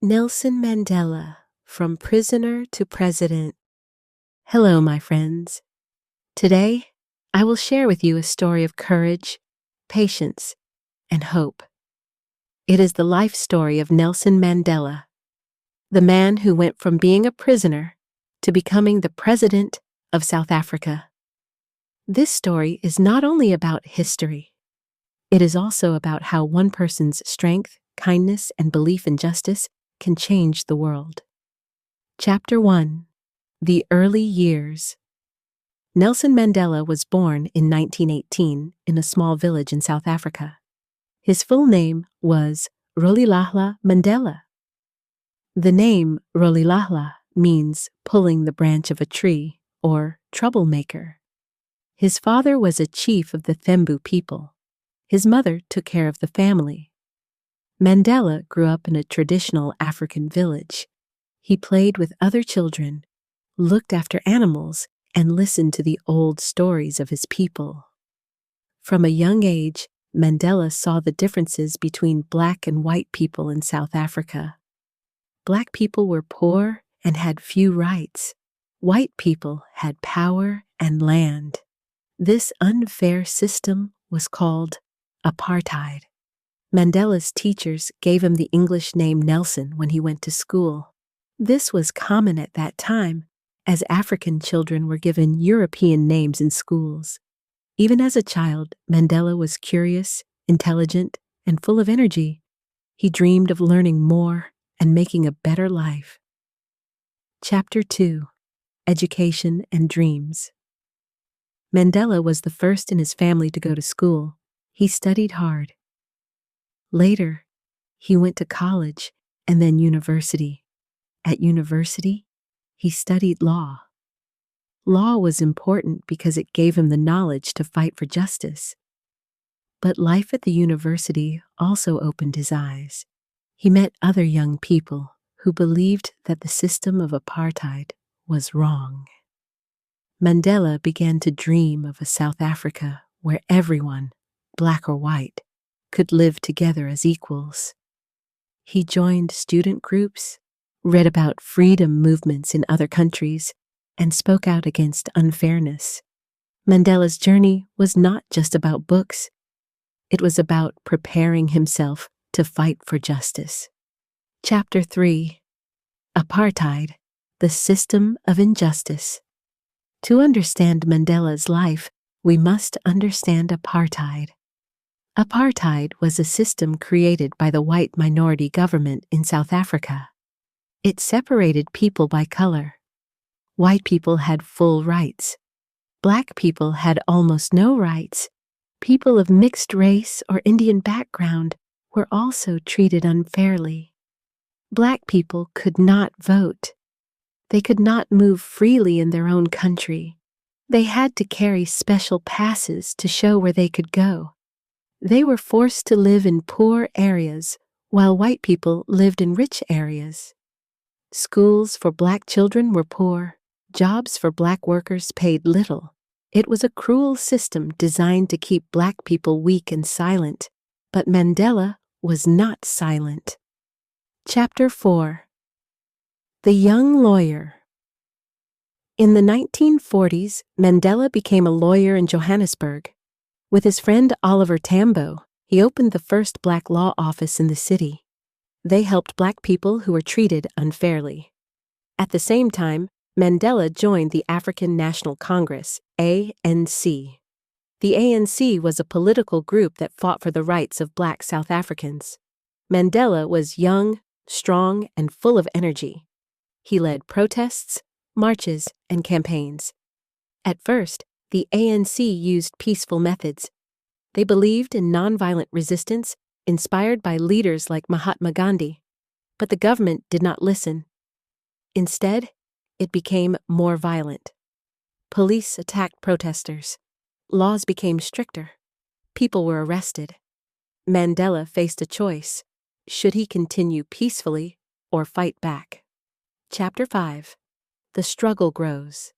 Nelson Mandela, From Prisoner to President. Hello, my friends. Today, I will share with you a story of courage, patience, and hope. It is the life story of Nelson Mandela, the man who went from being a prisoner to becoming the President of South Africa. This story is not only about history, it is also about how one person's strength, kindness, and belief in justice can change the world. Chapter 1: The Early Years. Nelson Mandela was born in 1918 in a small village in South Africa. His full name was Rolihlahla Mandela. The name Rolihlahla means pulling the branch of a tree or troublemaker. His father was a chief of the Thembu people. His mother took care of the family. Mandela grew up in a traditional African village. He played with other children, looked after animals, and listened to the old stories of his people. From a young age, Mandela saw the differences between black and white people in South Africa. Black people were poor and had few rights. White people had power and land. This unfair system was called apartheid. Mandela's teachers gave him the English name Nelson when he went to school. This was common at that time, as African children were given European names in schools. Even as a child, Mandela was curious, intelligent, and full of energy. He dreamed of learning more and making a better life. Chapter 2: Education and Dreams. Mandela was the first in his family to go to school. He studied hard. Later, he went to college and then university. At university, he studied law. Law was important because it gave him the knowledge to fight for justice. But life at the university also opened his eyes. He met other young people who believed that the system of apartheid was wrong. Mandela began to dream of a South Africa where everyone, black or white, could live together as equals. He joined student groups, read about freedom movements in other countries, and spoke out against unfairness. Mandela's journey was not just about books. It was about preparing himself to fight for justice. Chapter 3: Apartheid, the System of Injustice. To understand Mandela's life, we must understand apartheid. Apartheid was a system created by the white minority government in South Africa. It separated people by color. White people had full rights. Black people had almost no rights. People of mixed race or Indian background were also treated unfairly. Black people could not vote. They could not move freely in their own country. They had to carry special passes to show where they could go. They were forced to live in poor areas, while white people lived in rich areas. Schools for black children were poor. Jobs for black workers paid little. It was a cruel system designed to keep black people weak and silent. But Mandela was not silent. Chapter 4: The Young Lawyer. In the 1940s, Mandela became a lawyer in Johannesburg. With his friend Oliver Tambo, he opened the first black law office in the city. They helped black people who were treated unfairly. At the same time, Mandela joined the African National Congress, ANC. The ANC was a political group that fought for the rights of black South Africans. Mandela was young, strong, and full of energy. He led protests, marches, and campaigns. At first, the ANC used peaceful methods. They believed in nonviolent resistance, inspired by leaders like Mahatma Gandhi. But the government did not listen. Instead, it became more violent. Police attacked protesters. Laws became stricter. People were arrested. Mandela faced a choice. Should he continue peacefully or fight back? Chapter 5: The Struggle Grows.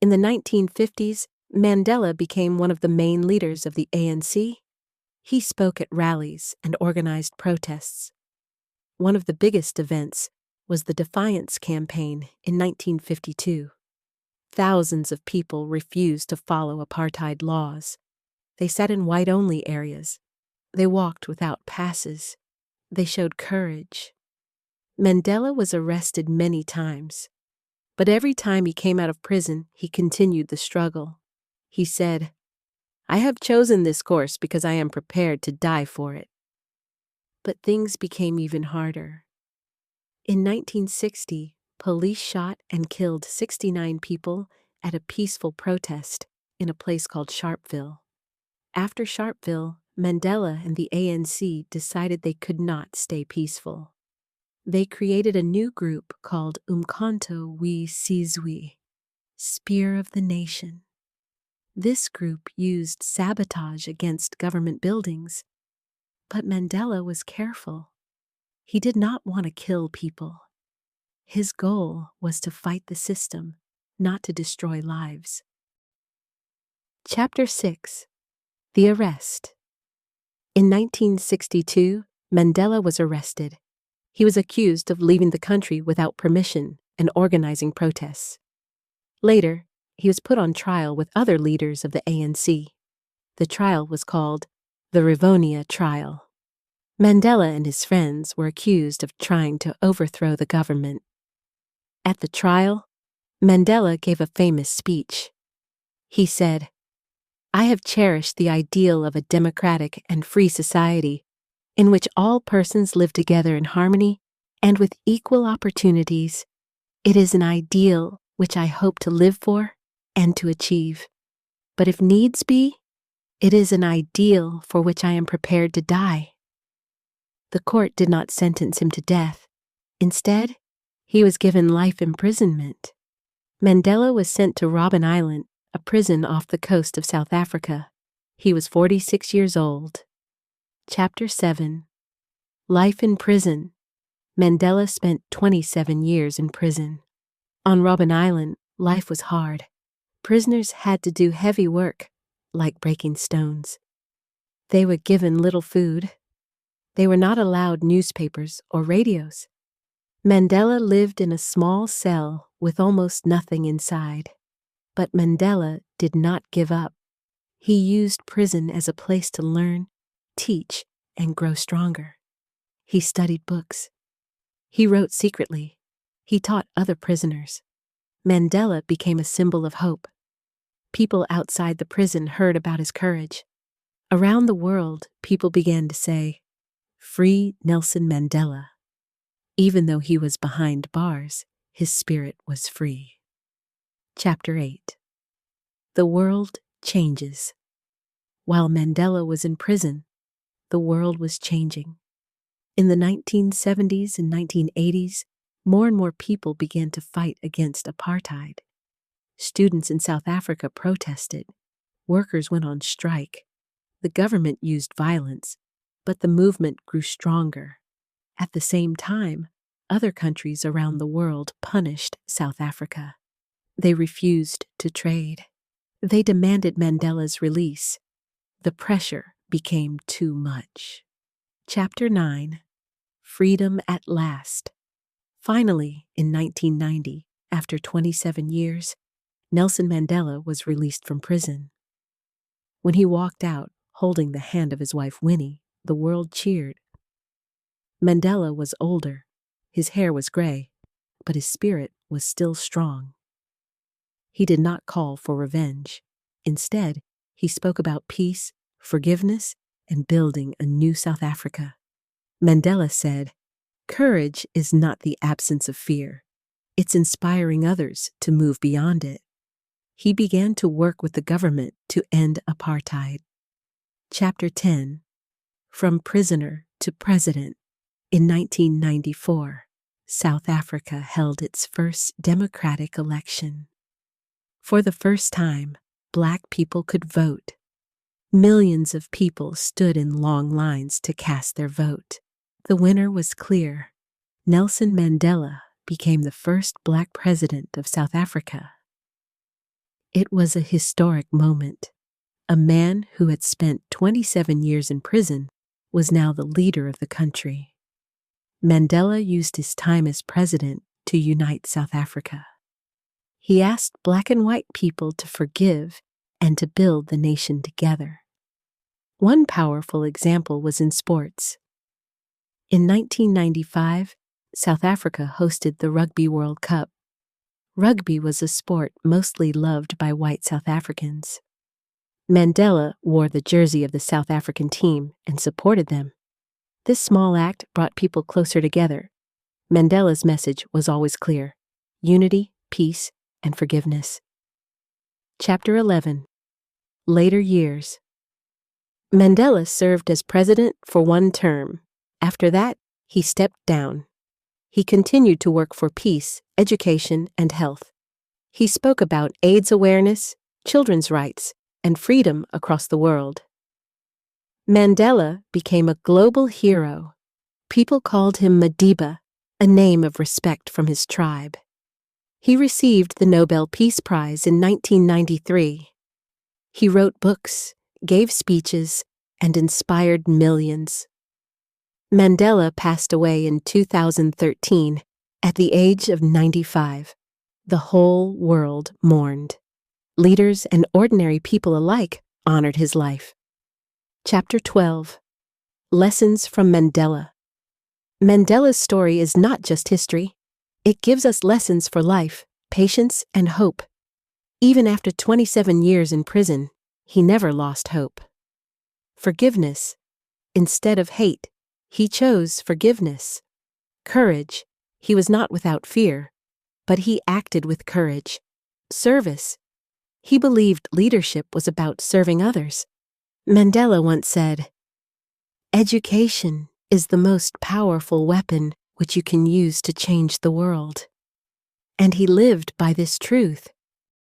In the 1950s, Mandela became one of the main leaders of the ANC. He spoke at rallies and organized protests. One of the biggest events was the Defiance Campaign in 1952. Thousands of people refused to follow apartheid laws. They sat in white-only areas. They walked without passes. They showed courage. Mandela was arrested many times, but every time he came out of prison, he continued the struggle. He said, "I have chosen this course because I am prepared to die for it." But things became even harder. In 1960, police shot and killed 69 people at a peaceful protest in a place called Sharpeville. After Sharpeville, Mandela and the ANC decided they could not stay peaceful. They created a new group called Umkhonto we Sizwe, Spear of the Nation. This group used sabotage against government buildings, but Mandela was careful. He did not want to kill people. His goal was to fight the system, not to destroy lives. Chapter 6. The Arrest. In 1962, Mandela was arrested. He was accused of leaving the country without permission and organizing protests. Later, he was put on trial with other leaders of the ANC. The trial was called the Rivonia Trial. Mandela and his friends were accused of trying to overthrow the government. At the trial, Mandela gave a famous speech. He said, "I have cherished the ideal of a democratic and free society in which all persons live together in harmony and with equal opportunities. It is an ideal which I hope to live for and to achieve. But if needs be, it is an ideal for which I am prepared to die." The court did not sentence him to death. Instead, he was given life imprisonment. Mandela was sent to Robben Island, a prison off the coast of South Africa. He was 46 years old. Chapter 7. Life in Prison. Mandela spent 27 years in prison. On Robben Island, life was hard. Prisoners had to do heavy work, like breaking stones. They were given little food. They were not allowed newspapers or radios. Mandela lived in a small cell with almost nothing inside. But Mandela did not give up. He used prison as a place to learn, teach, and grow stronger. He studied books. He wrote secretly. He taught other prisoners. Mandela became a symbol of hope. People outside the prison heard about his courage. Around the world, people began to say, "Free Nelson Mandela." Even though he was behind bars, his spirit was free. Chapter 8. The world changes. While Mandela was in prison, the world was changing. In the 1970s and 1980s, more and more people began to fight against apartheid. Students in South Africa protested. Workers went on strike. The government used violence, but the movement grew stronger. At the same time, other countries around the world punished South Africa. They refused to trade. They demanded Mandela's release. The pressure became too much. Chapter 9. Freedom at Last. Finally, in 1990, after 27 years, Nelson Mandela was released from prison. When he walked out, holding the hand of his wife Winnie, the world cheered. Mandela was older. His hair was gray, but his spirit was still strong. He did not call for revenge. Instead, he spoke about peace, forgiveness, and building a new South Africa. Mandela said, "Courage is not the absence of fear. It's inspiring others to move beyond it." He began to work with the government to end apartheid. Chapter 10. From Prisoner to President. In 1994, South Africa held its first democratic election. For the first time, Black people could vote. Millions of people stood in long lines to cast their vote. The winner was clear. Nelson Mandela became the first Black president of South Africa. It was a historic moment. A man who had spent 27 years in prison was now the leader of the country. Mandela used his time as president to unite South Africa. He asked black and white people to forgive and to build the nation together. One powerful example was in sports. In 1995, South Africa hosted the Rugby World Cup. Rugby was a sport mostly loved by white South Africans. Mandela wore the jersey of the South African team and supported them. This small act brought people closer together. Mandela's message was always clear: unity, peace, and forgiveness. Chapter 11. Later Years. Mandela served as president for one term. After that, he stepped down. He continued to work for peace, education, and health. He spoke about AIDS awareness, children's rights, and freedom across the world. Mandela became a global hero. People called him Madiba, a name of respect from his tribe. He received the Nobel Peace Prize in 1993. He wrote books, gave speeches, and inspired millions. Mandela passed away in 2013 at the age of 95. The whole world mourned. Leaders and ordinary people alike honored his life. Chapter 12. Lessons from Mandela. Mandela's story is not just history. It gives us lessons for life, patience, and hope. Even after 27 years in prison, he never lost hope. Forgiveness. Instead of hate, he chose forgiveness. Courage. He was not without fear, but he acted with courage. Service. He believed leadership was about serving others. Mandela once said, "Education is the most powerful weapon which you can use to change the world." And he lived by this truth.